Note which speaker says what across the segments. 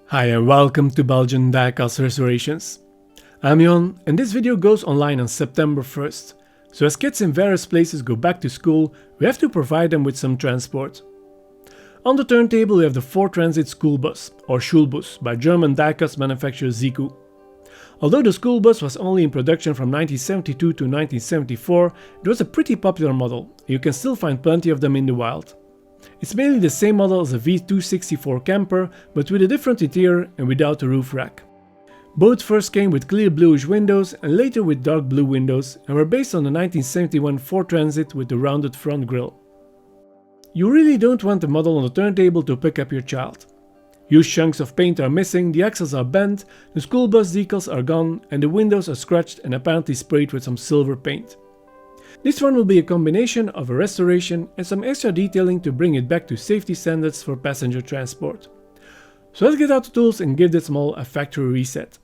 Speaker 1: Hi and welcome to Belgian Diecast Restorations. I'm Jon and this video goes online on September 1st. So as kids in various places go back to school, we have to provide them with some transport. On the turntable we have the 4-transit Schulbus, or Schulbus, by German diecast manufacturer Siku. Although the Schulbus was only in production from 1972 to 1974, it was a pretty popular model, and you can still find plenty of them in the wild. It's mainly the same model as a v334 camper, but with a different interior and without a roof rack. Both first came with clear bluish windows and later with dark blue windows and were based on the 1971 Ford Transit with the rounded front grille. You really don't want the model on the turntable to pick up your child. Huge chunks of paint are missing, the axles are bent, the school bus decals are gone and the windows are scratched and apparently sprayed with some silver paint. This one will be a combination of a restoration and some extra detailing to bring it back to safety standards for passenger transport. So let's get out the tools and give this model a factory reset.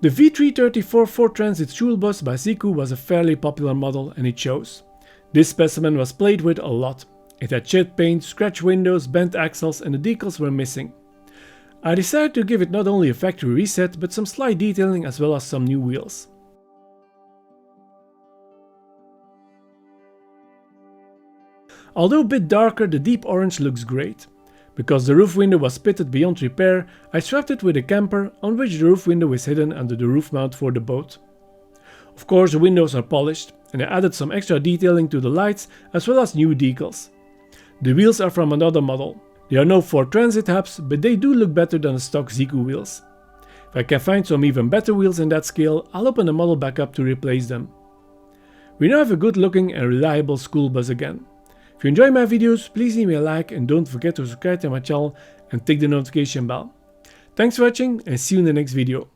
Speaker 1: The v334 4-transit Schulbus by Siku was a fairly popular model and it shows. This specimen was played with a lot. It had chipped paint, scratched windows, bent axles and the decals were missing. I decided to give it not only a factory reset but some slight detailing as well as some new wheels. Although a bit darker, the deep orange looks great. Because the roof window was pitted beyond repair, I swapped it with a camper on which the roof window is hidden under the roof mount for the boat. Of course the windows are polished and I added some extra detailing to the lights as well as new decals. The wheels are from another model. They are no Ford Transit hubs, but they do look better than the stock Siku wheels. If I can find some even better wheels in that scale, I'll open the model back up to replace them. We now have a good looking and reliable school bus again. If you enjoy my videos, please leave me a like and don't forget to subscribe to my channel and tick the notification bell. Thanks for watching and see you in the next video.